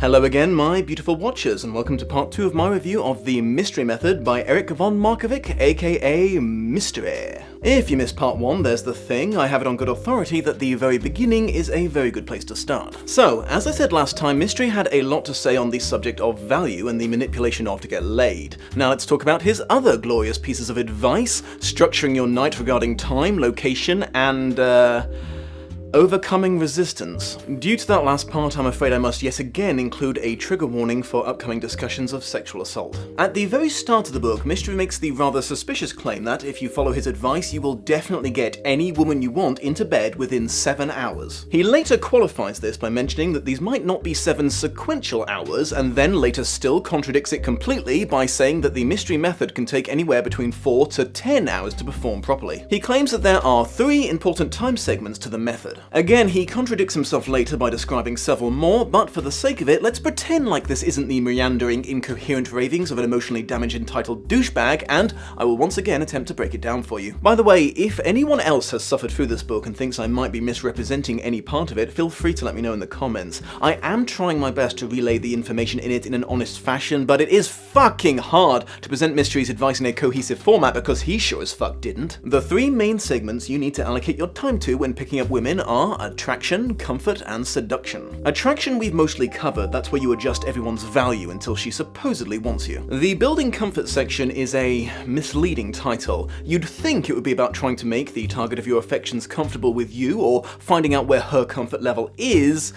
Hello again, my beautiful watchers, and welcome to part 2 of my review of The Mystery Method by Eric von Markovic, aka Mystery. If you missed part 1, there's the thing. I have it on good authority that the very beginning is a very good place to start. So, as I said last time, Mystery had a lot to say on the subject of value and the manipulation of to get laid. Now let's talk about his other glorious pieces of advice, structuring your night regarding time, location, and overcoming resistance. Due to that last part, I'm afraid I must yet again include a trigger warning for upcoming discussions of sexual assault. At the very start of the book, Mystery makes the rather suspicious claim that if you follow his advice, you will definitely get any woman you want into bed within 7 hours. He later qualifies this by mentioning that these might not be 7 sequential hours, and then later still contradicts it completely by saying that the Mystery method can take anywhere between 4 to 10 hours to perform properly. He claims that there are 3 important time segments to the method. Again, he contradicts himself later by describing several more, but for the sake of it, let's pretend like this isn't the meandering, incoherent ravings of an emotionally damaged entitled douchebag, and I will once again attempt to break it down for you. By the way, if anyone else has suffered through this book and thinks I might be misrepresenting any part of it, feel free to let me know in the comments. I am trying my best to relay the information in it in an honest fashion, but it is fucking hard to present Mystery's advice in a cohesive format because he sure as fuck didn't. The 3 main segments you need to allocate your time to when picking up women are attraction, comfort, and seduction. Attraction we've mostly covered, that's where you adjust everyone's value until she supposedly wants you. The building comfort section is a misleading title. You'd think it would be about trying to make the target of your affections comfortable with you, or finding out where her comfort level is.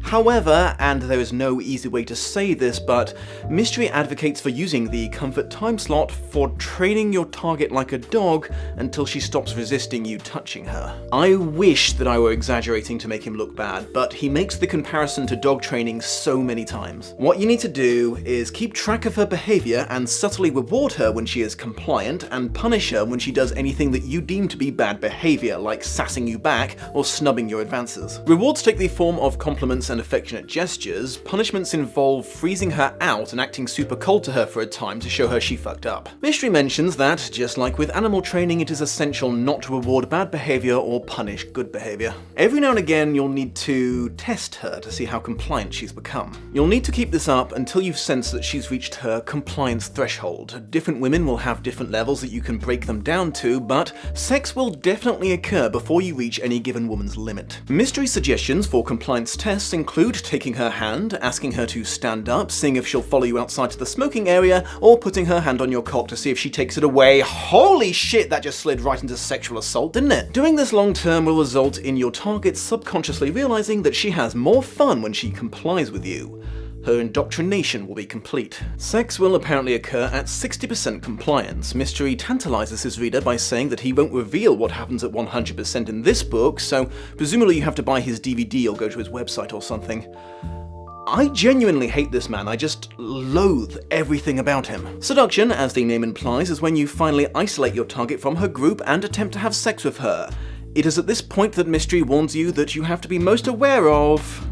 However, and there is no easy way to say this, but Mystery advocates for using the comfort time slot for training your target like a dog until she stops resisting you touching her. I wish that I were exaggerating to make him look bad, but he makes the comparison to dog training so many times. What you need to do is keep track of her behavior and subtly reward her when she is compliant, and punish her when she does anything that you deem to be bad behavior, like sassing you back or snubbing your advances. Rewards take the form of compliments and affectionate gestures. Punishments involve freezing her out and acting super cold to her for a time to show her she fucked up. Mystery mentions that, just like with animal training, it is essential not to reward bad behavior or punish good behavior. Every now and again, you'll need to test her to see how compliant she's become. You'll need to keep this up until you've sensed that she's reached her compliance threshold. Different women will have different levels that you can break them down to, but sex will definitely occur before you reach any given woman's limit. Mystery suggestions for compliance tests include taking her hand, asking her to stand up, seeing if she'll follow you outside to the smoking area, or putting her hand on your cock to see if she takes it away. Holy shit, that just slid right into sexual assault, didn't it? Doing this long term will result in your target subconsciously realizing that she has more fun when she complies with you. Her indoctrination will be complete. Sex will apparently occur at 60% compliance. Mystery tantalizes his reader by saying that he won't reveal what happens at 100% in this book, so presumably you have to buy his DVD or go to his website or something. I genuinely hate this man, I just loathe everything about him. Seduction, as the name implies, is when you finally isolate your target from her group and attempt to have sex with her. It is at this point that Mystery warns you that you have to be most aware of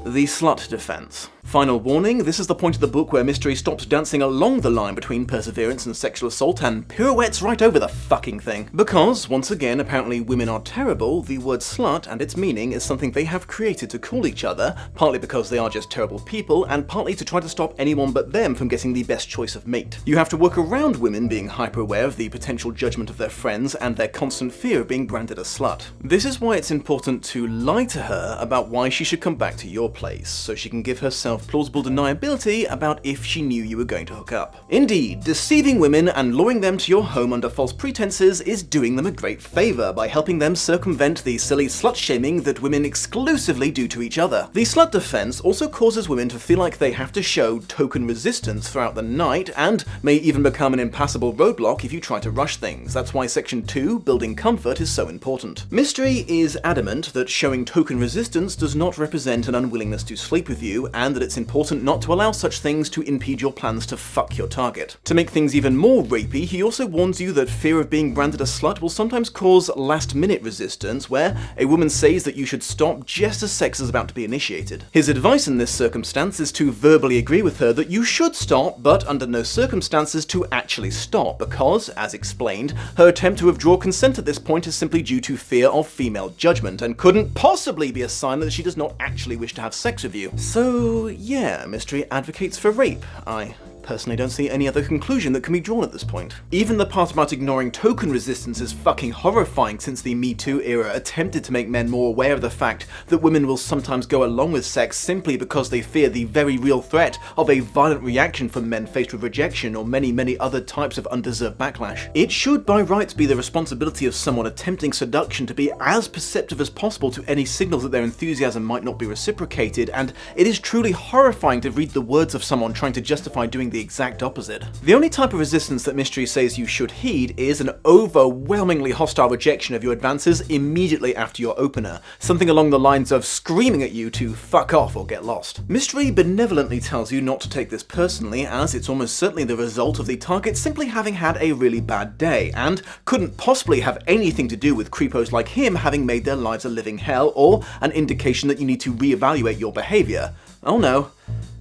the slut defense. Final warning, this is the point of the book where Mystery stops dancing along the line between perseverance and sexual assault and pirouettes right over the fucking thing. Because, once again, apparently women are terrible, the word slut and its meaning is something they have created to call each other, partly because they are just terrible people, and partly to try to stop anyone but them from getting the best choice of mate. You have to work around women being hyper-aware of the potential judgment of their friends and their constant fear of being branded a slut. This is why it's important to lie to her about why she should come back to your place, so she can give herself plausible deniability about if she knew you were going to hook up. Indeed, deceiving women and luring them to your home under false pretenses is doing them a great favor by helping them circumvent the silly slut-shaming that women exclusively do to each other. The slut defense also causes women to feel like they have to show token resistance throughout the night, and may even become an impassable roadblock if you try to rush things. That's why section 2, building comfort, is so important. Mystery is adamant that showing token resistance does not represent an unwillingness to sleep with you, and that it's important not to allow such things to impede your plans to fuck your target. To make things even more rapey, he also warns you that fear of being branded a slut will sometimes cause last-minute resistance, where a woman says that you should stop just as sex is about to be initiated. His advice in this circumstance is to verbally agree with her that you should stop, but under no circumstances to actually stop, because, as explained, her attempt to withdraw consent at this point is simply due to fear of female judgment, and couldn't possibly be a sign that she does not actually wish to have sex with you. So yeah, Mystery advocates for rape. I personally don't see any other conclusion that can be drawn at this point. Even the part about ignoring token resistance is fucking horrifying, since the Me Too era attempted to make men more aware of the fact that women will sometimes go along with sex simply because they fear the very real threat of a violent reaction from men faced with rejection or many other types of undeserved backlash. It should by rights be the responsibility of someone attempting seduction to be as perceptive as possible to any signals that their enthusiasm might not be reciprocated, and it is truly horrifying to read the words of someone trying to justify doing the exact opposite. The only type of resistance that Mystery says you should heed is an overwhelmingly hostile rejection of your advances immediately after your opener, something along the lines of screaming at you to fuck off or get lost. Mystery benevolently tells you not to take this personally, as it's almost certainly the result of the target simply having had a really bad day, and couldn't possibly have anything to do with creepos like him having made their lives a living hell, or an indication that you need to reevaluate your behaviour. Oh no.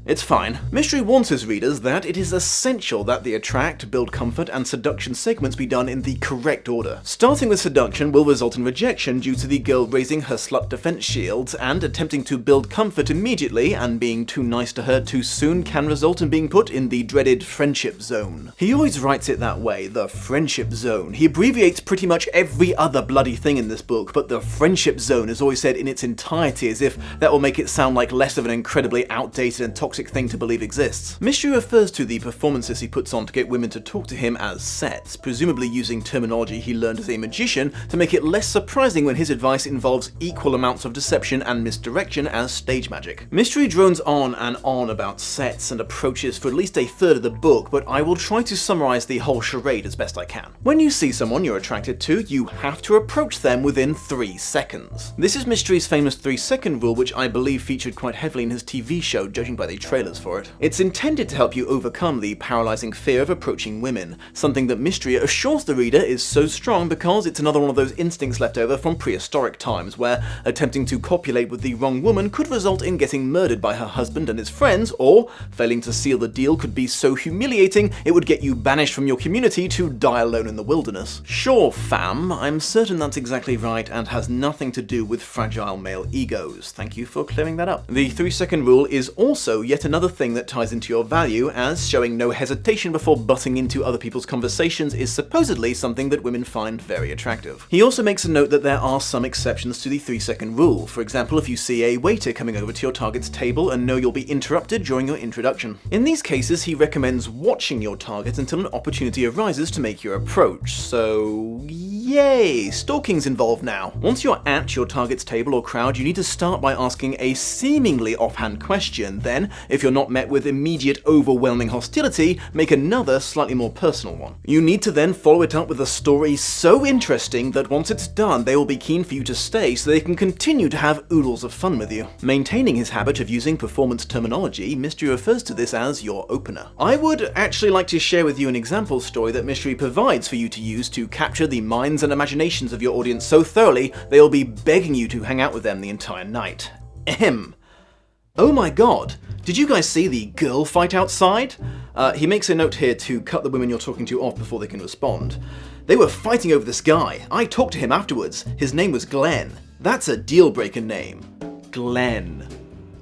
It's fine. Mystery warns his readers that it is essential that the attract, build comfort, and seduction segments be done in the correct order. Starting with seduction will result in rejection due to the girl raising her slut defense shields, and attempting to build comfort immediately and being too nice to her too soon can result in being put in the dreaded friendship zone. He always writes it that way, the friendship zone. He abbreviates pretty much every other bloody thing in this book, but the friendship zone is always said in its entirety, as if that will make it sound like less of an incredibly outdated and toxic thing to believe exists. Mystery refers to the performances he puts on to get women to talk to him as sets, presumably using terminology he learned as a magician to make it less surprising when his advice involves equal amounts of deception and misdirection as stage magic. Mystery drones on and on about sets and approaches for at least a third of the book, but I will try to summarize the whole charade as best I can. When you see someone you're attracted to, you have to approach them within 3 seconds. This is Mystery's famous 3-second rule, which I believe featured quite heavily in his TV show, judging by the trailers for it. It's intended to help you overcome the paralyzing fear of approaching women, something that Mystery assures the reader is so strong because it's another one of those instincts left over from prehistoric times, where attempting to copulate with the wrong woman could result in getting murdered by her husband and his friends, or failing to seal the deal could be so humiliating it would get you banished from your community to die alone in the wilderness. Sure, fam, I'm certain that's exactly right and has nothing to do with fragile male egos. Thank you for clearing that up. The 3-second rule is also yet another thing that ties into your value, as showing no hesitation before butting into other people's conversations is supposedly something that women find very attractive. He also makes a note that there are some exceptions to the 3-second rule. For example, if you see a waiter coming over to your target's table and know you'll be interrupted during your introduction. In these cases, he recommends watching your target until an opportunity arises to make your approach. So, yay! Stalking's involved now. Once you're at your target's table or crowd, you need to start by asking a seemingly offhand question. Then, if you're not met with immediate overwhelming hostility, make another slightly more personal one. You need to then follow it up with a story so interesting that once it's done, they will be keen for you to stay so they can continue to have oodles of fun with you. Maintaining his habit of using performance terminology, Mystery refers to this as your opener. I would actually like to share with you an example story that Mystery provides for you to use to capture the minds and imaginations of your audience so thoroughly they'll be begging you to hang out with them the entire night. Ahem. Oh my god, did you guys see the girl fight outside? He makes a note here to cut the women you're talking to off before they can respond. They were fighting over this guy. I talked to him afterwards. His name was Glenn. That's a deal-breaker name. Glenn.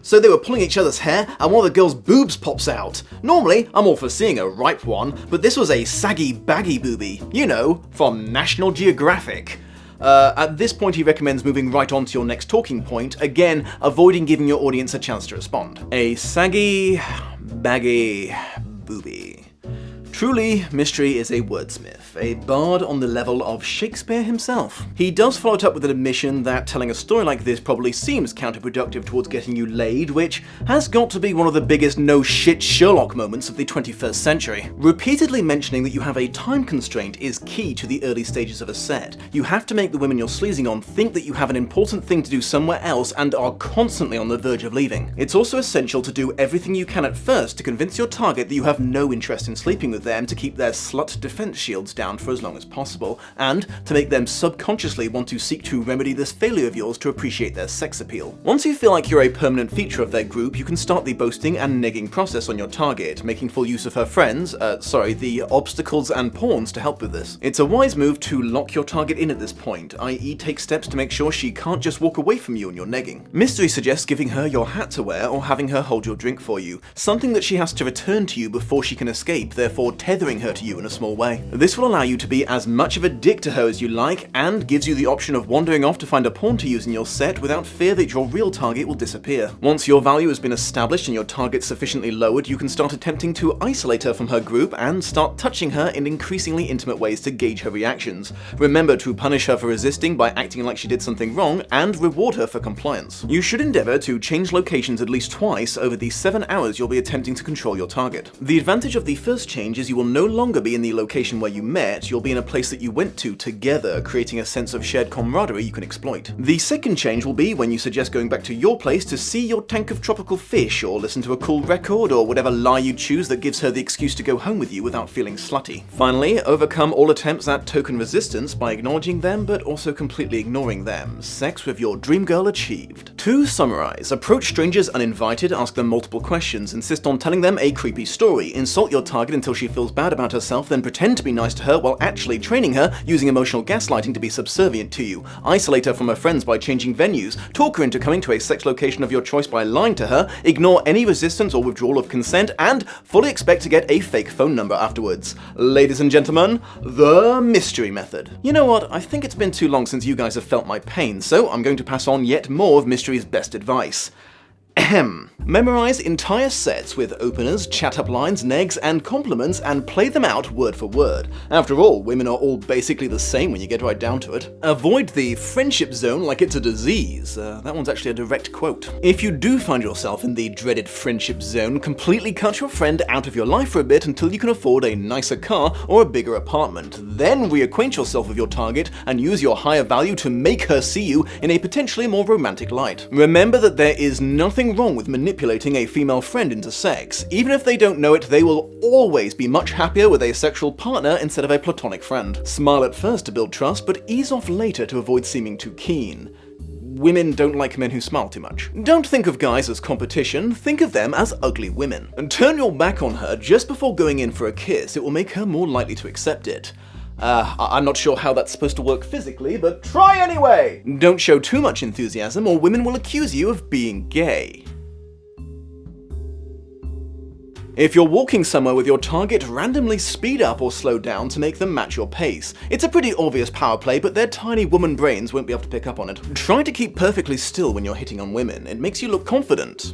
So they were pulling each other's hair and one of the girl's boobs pops out. Normally, I'm all for seeing a ripe one, but this was a saggy baggy boobie. You know, from National Geographic. At this point he recommends moving right on to your next talking point, again avoiding giving your audience a chance to respond. A saggy, baggy boobie. Truly, Mystery is a wordsmith, a bard on the level of Shakespeare himself. He does follow it up with an admission that telling a story like this probably seems counterproductive towards getting you laid, which has got to be one of the biggest no-shit Sherlock moments of the 21st century. Repeatedly mentioning that you have a time constraint is key to the early stages of a set. You have to make the women you're sleazing on think that you have an important thing to do somewhere else and are constantly on the verge of leaving. It's also essential to do everything you can at first to convince your target that you have no interest in sleeping with them to keep their slut defense shields down for as long as possible, and to make them subconsciously want to seek to remedy this failure of yours to appreciate their sex appeal. Once you feel like you're a permanent feature of their group, you can start the boasting and negging process on your target, making full use of her friends, the obstacles and pawns to help with this. It's a wise move to lock your target in at this point, i.e. take steps to make sure she can't just walk away from you and your negging. Mystery suggests giving her your hat to wear or having her hold your drink for you, something that she has to return to you before she can escape, therefore tethering her to you in a small way. This will allow you to be as much of a dick to her as you like, and gives you the option of wandering off to find a pawn to use in your set without fear that your real target will disappear. Once your value has been established and your target sufficiently lowered, you can start attempting to isolate her from her group and start touching her in increasingly intimate ways to gauge her reactions. Remember to punish her for resisting by acting like she did something wrong, and reward her for compliance. You should endeavor to change locations at least twice over the 7 hours you'll be attempting to control your target. The advantage of the first change is you will no longer be in the location where you met, you'll be in a place that you went to together, creating a sense of shared camaraderie you can exploit. The second change will be when you suggest going back to your place to see your tank of tropical fish, or listen to a cool record, or whatever lie you choose that gives her the excuse to go home with you without feeling slutty. Finally, overcome all attempts at token resistance by acknowledging them but also completely ignoring them. Sex with your dream girl achieved. To summarize, approach strangers uninvited, ask them multiple questions, insist on telling them a creepy story, insult your target until she feels bad about herself, then pretend to be nice to her while actually training her using emotional gaslighting to be subservient to you, isolate her from her friends by changing venues, talk her into coming to a sex location of your choice by lying to her, ignore any resistance or withdrawal of consent, and fully expect to get a fake phone number afterwards. Ladies and gentlemen, the mystery method. You know what, I think it's been too long since you guys have felt my pain, so I'm going to pass on yet more of Mystery's best advice. Ahem. Memorize entire sets with openers, chat-up lines, negs, and compliments, and play them out word for word. After all, women are all basically the same when you get right down to it. Avoid the friendship zone like it's a disease. That one's actually a direct quote. If you do find yourself in the dreaded friendship zone, completely cut your friend out of your life for a bit until you can afford a nicer car or a bigger apartment. Then reacquaint yourself with your target and use your higher value to make her see you in a potentially more romantic light. Remember that there is nothing wrong with manipulating a female friend into sex. Even if they don't know it, they will always be much happier with a sexual partner instead of a platonic friend. Smile at first to build trust, but ease off later to avoid seeming too keen. Women don't like men who smile too much. Don't think of guys as competition, think of them as ugly women. And turn your back on her just before going in for a kiss, it will make her more likely to accept it. I'm not sure how that's supposed to work physically, but try anyway! Don't show too much enthusiasm or women will accuse you of being gay. If you're walking somewhere with your target, randomly speed up or slow down to make them match your pace. It's a pretty obvious power play, but their tiny woman brains won't be able to pick up on it. Try to keep perfectly still when you're hitting on women. It makes you look confident.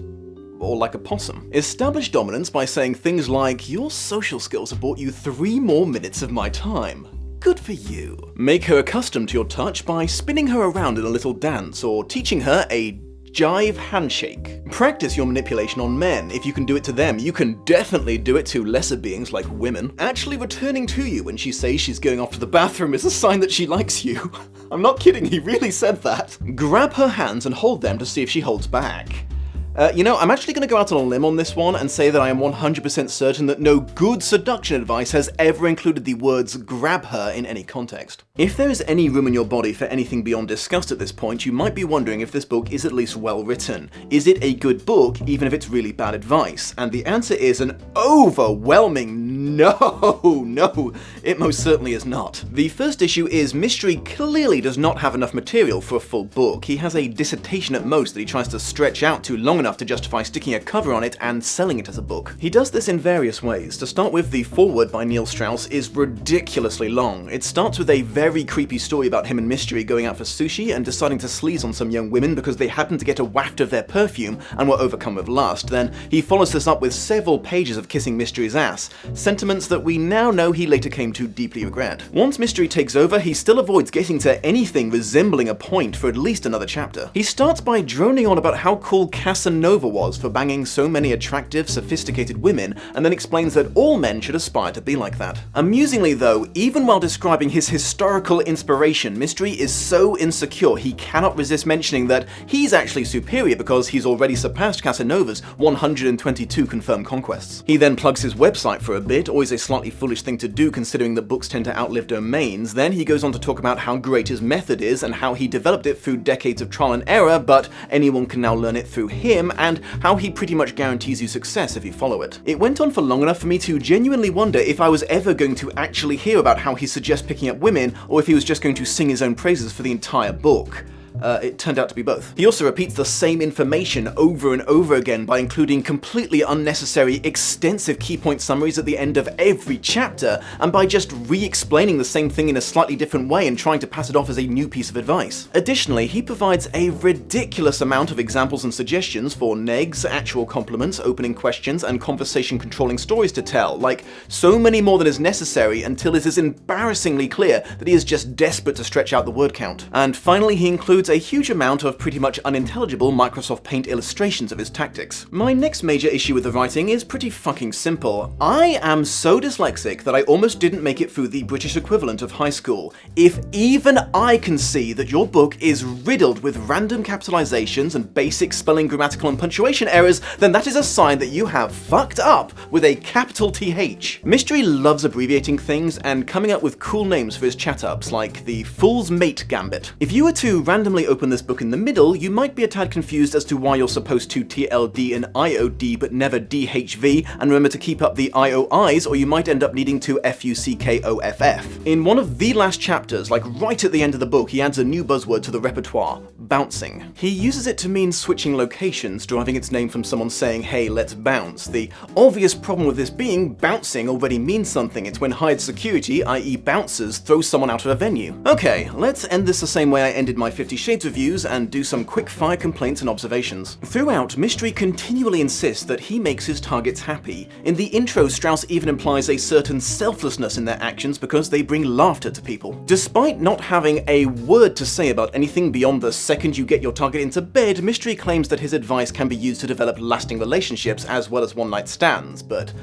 Or like a possum. Establish dominance by saying things like, "Your social skills have bought you 3 more minutes of my time. Good for you." Make her accustomed to your touch by spinning her around in a little dance or teaching her a jive handshake. Practice your manipulation on men. If you can do it to them, you can definitely do it to lesser beings like women. Actually returning to you when she says she's going off to the bathroom is a sign that she likes you. I'm not kidding, he really said that. Grab her hands and hold them to see if she holds back. I'm actually going to go out on a limb on this one and say that I am 100% certain that no good seduction advice has ever included the words grab her in any context. If there is any room in your body for anything beyond disgust at this point, you might be wondering if this book is at least well written. Is it a good book, even if it's really bad advice? And the answer is an overwhelming no, it most certainly is not. The first issue is Mystery clearly does not have enough material for a full book. He has a dissertation at most that he tries to stretch out to long enough to justify sticking a cover on it and selling it as a book. He does this in various ways. To start with, the foreword by Neil Strauss is ridiculously long. It starts with a very creepy story about him and Mystery going out for sushi and deciding to sleaze on some young women because they happened to get a waft of their perfume and were overcome with lust. Then he follows this up with several pages of kissing Mystery's ass, sentiments that we now know he later came to deeply regret. Once Mystery takes over, he still avoids getting to anything resembling a point for at least another chapter. He starts by droning on about how cool Casanova was for banging so many attractive, sophisticated women, and then explains that all men should aspire to be like that. Amusingly though, even while describing his historical inspiration, Mystery is so insecure he cannot resist mentioning that he's actually superior because he's already surpassed Casanova's 122 confirmed conquests. He then plugs his website for a bit, bit, always a slightly foolish thing to do considering that books tend to outlive domains, then he goes on to talk about how great his method is and how he developed it through decades of trial and error, but anyone can now learn it through him, and how he pretty much guarantees you success if you follow it. It went on for long enough for me to genuinely wonder if I was ever going to actually hear about how he suggests picking up women, or if he was just going to sing his own praises for the entire book. It turned out to be both. He also repeats the same information over and over again by including completely unnecessary, extensive key point summaries at the end of every chapter, and by just re-explaining the same thing in a slightly different way and trying to pass it off as a new piece of advice. Additionally, he provides a ridiculous amount of examples and suggestions for negs, actual compliments, opening questions, and conversation-controlling stories to tell, like so many more than is necessary until it is embarrassingly clear that he is just desperate to stretch out the word count. And finally, he includes a huge amount of pretty much unintelligible Microsoft Paint illustrations of his tactics. My next major issue with the writing is pretty fucking simple. I am so dyslexic that I almost didn't make it through the British equivalent of high school. If even I can see that your book is riddled with random capitalizations and basic spelling, grammatical, and punctuation errors, then that is a sign that you have fucked up with a capital TH. Mystery loves abbreviating things and coming up with cool names for his chat-ups, like the Fool's Mate Gambit. If you were to randomly open this book in the middle, you might be a tad confused as to why you're supposed to TLD and IOD but never DHV, and remember to keep up the IOIs, or you might end up needing to FUCKOFF. In one of the last chapters, like right at the end of the book, he adds a new buzzword to the repertoire: bouncing. He uses it to mean switching locations, deriving its name from someone saying, "Hey, let's bounce." The obvious problem with this being, bouncing already means something. It's when hired security, i.e. bouncers, throw someone out of a venue. Okay, let's end this the same way I ended my 50 Shades reviews and do some quick-fire complaints and observations. Throughout, Mystery continually insists that he makes his targets happy. In the intro, Strauss even implies a certain selflessness in their actions because they bring laughter to people. Despite not having a word to say about anything beyond the second you get your target into bed, Mystery claims that his advice can be used to develop lasting relationships as well as one-night stands, but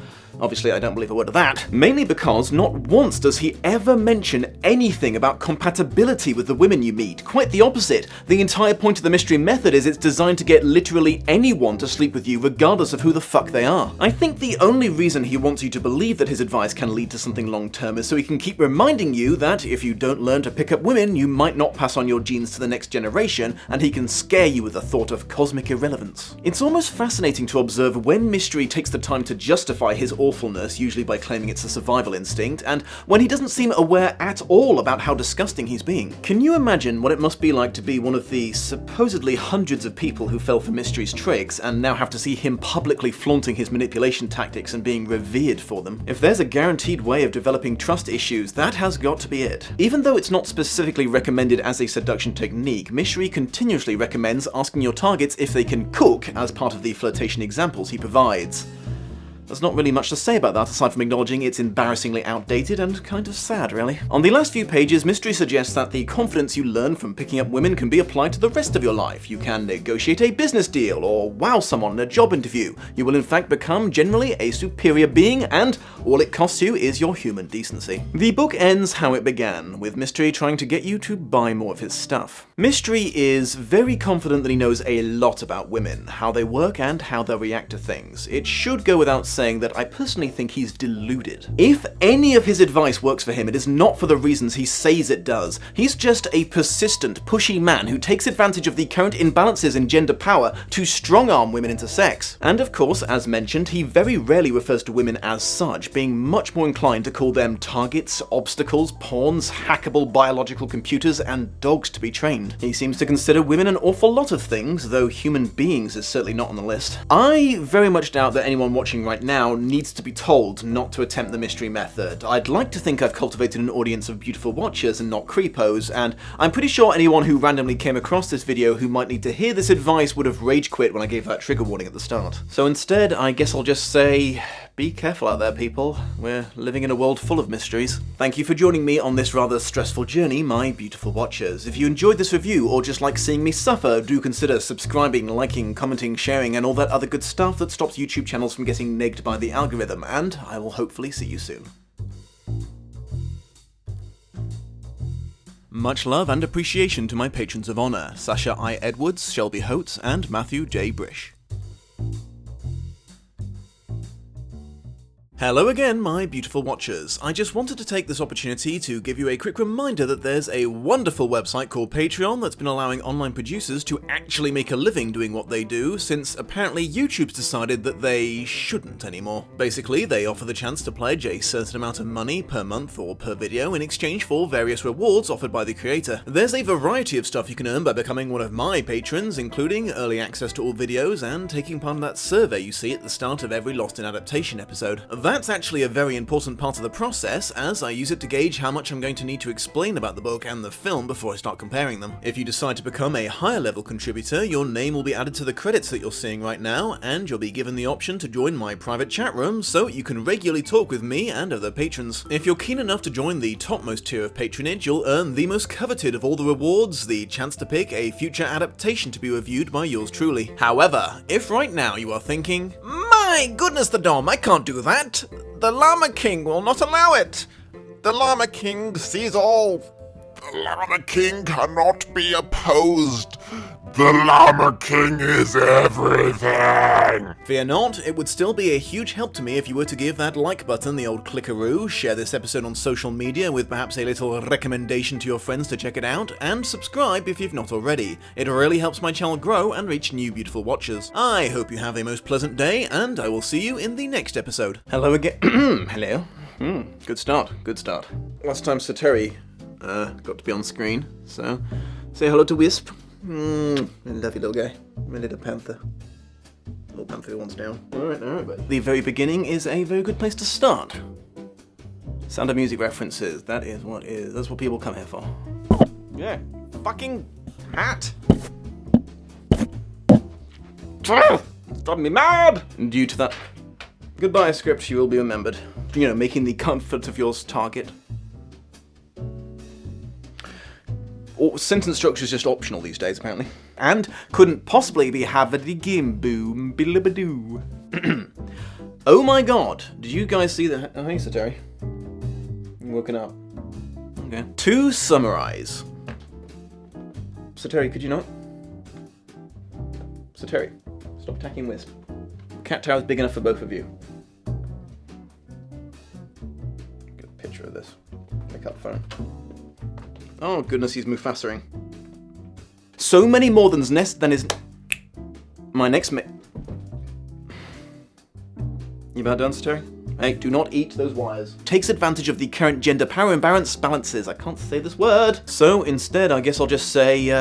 obviously I don't believe a word of that. Mainly because not once does he ever mention anything about compatibility with the women you meet. Quite the opposite. The entire point of the Mystery method is it's designed to get literally anyone to sleep with you regardless of who the fuck they are. I think the only reason he wants you to believe that his advice can lead to something long-term is so he can keep reminding you that if you don't learn to pick up women, you might not pass on your genes to the next generation, and he can scare you with the thought of cosmic irrelevance. It's almost fascinating to observe when Mystery takes the time to justify his awfulness, usually by claiming it's a survival instinct, and when he doesn't seem aware at all about how disgusting he's being. Can you imagine what it must be like to be one of the supposedly hundreds of people who fell for Mystery's tricks and now have to see him publicly flaunting his manipulation tactics and being revered for them? If there's a guaranteed way of developing trust issues, that has got to be it. Even though it's not specifically recommended as a seduction technique, Mystery continuously recommends asking your targets if they can cook as part of the flirtation examples he provides. There's not really much to say about that aside from acknowledging it's embarrassingly outdated and kind of sad, really. On the last few pages, Mystery suggests that the confidence you learn from picking up women can be applied to the rest of your life. You can negotiate a business deal or wow someone in a job interview. You will in fact become generally a superior being, and all it costs you is your human decency. The book ends how it began, with Mystery trying to get you to buy more of his stuff. Mystery is very confident that he knows a lot about women, how they work and how they react to things. It should go without saying that I personally think he's deluded. If any of his advice works for him, it is not for the reasons he says it does. He's just a persistent, pushy man who takes advantage of the current imbalances in gender power to strong-arm women into sex. And of course, as mentioned, he very rarely refers to women as such, being much more inclined to call them targets, obstacles, pawns, hackable biological computers, and dogs to be trained. He seems to consider women an awful lot of things, though human beings is certainly not on the list. I very much doubt that anyone watching right now needs to be told not to attempt the Mystery method. I'd like to think I've cultivated an audience of beautiful watchers and not creepos, and I'm pretty sure anyone who randomly came across this video who might need to hear this advice would have rage quit when I gave that trigger warning at the start. So instead, I guess I'll just say, be careful out there, people. We're living in a world full of mysteries. Thank you for joining me on this rather stressful journey, my beautiful watchers. If you enjoyed this review or just like seeing me suffer, do consider subscribing, liking, commenting, sharing, and all that other good stuff that stops YouTube channels from getting negged by the algorithm, and I will hopefully see you soon. Much love and appreciation to my patrons of honour, Sasha I. Edwards, Shelby Holtz, and Matthew J. Brish. Hello again, my beautiful watchers. I just wanted to take this opportunity to give you a quick reminder that there's a wonderful website called Patreon that's been allowing online producers to actually make a living doing what they do, since apparently YouTube's decided that they shouldn't anymore. Basically, they offer the chance to pledge a certain amount of money per month or per video in exchange for various rewards offered by the creator. There's a variety of stuff you can earn by becoming one of my patrons, including early access to all videos and taking part in that survey you see at the start of every Lost in Adaptation episode. That's actually a very important part of the process, as I use it to gauge how much I'm going to need to explain about the book and the film before I start comparing them. If you decide to become a higher level contributor, your name will be added to the credits that you're seeing right now, and you'll be given the option to join my private chat room so you can regularly talk with me and other patrons. If you're keen enough to join the topmost tier of patronage, you'll earn the most coveted of all the rewards, the chance to pick a future adaptation to be reviewed by yours truly. However, if right now you are thinking, "My goodness, the Dom, I can't do that. The Llama King will not allow it. The Llama King sees all. The Llama King cannot be opposed. The Llama King is everything." Fear not, it would still be a huge help to me if you were to give that like button the old clickaroo, share this episode on social media with perhaps a little recommendation to your friends to check it out, and subscribe if you've not already. It really helps my channel grow and reach new beautiful watchers. I hope you have a most pleasant day, and I will see you in the next episode. Hello again. Hello. Good start, good start. Last time Sateri got to be on screen, so say hello to Wisp. Lovely little guy. My little panther. Little panther who wants down. Alright, buddy. The very beginning is a very good place to start. Sound of Music references. That's what people come here for. Yeah. Fucking hat! It's driving me mad! Due to that goodbye script, you will be remembered. You know, making the comfort of yours target. Or sentence structure is just optional these days, apparently. And couldn't possibly be having game boom billabadoo. Oh my god, did you guys see the... Oh, hey, Sateri. You woken up. Okay. To summarize. Sateri, could you not? Sateri, stop attacking Wisp. Cat tower is big enough for both of you. Get a picture of this. Pick up phone. Oh goodness, he's Mufasaing. So many more than is... My next You about done, Sateri? Hey, do not eat those wires. Takes advantage of the current gender power imbalance balances. I can't say this word. So instead, I guess I'll just say,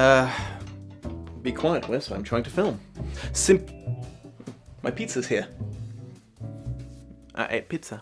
be quiet, Wisp, I'm trying to film. My pizza's here. I ate pizza.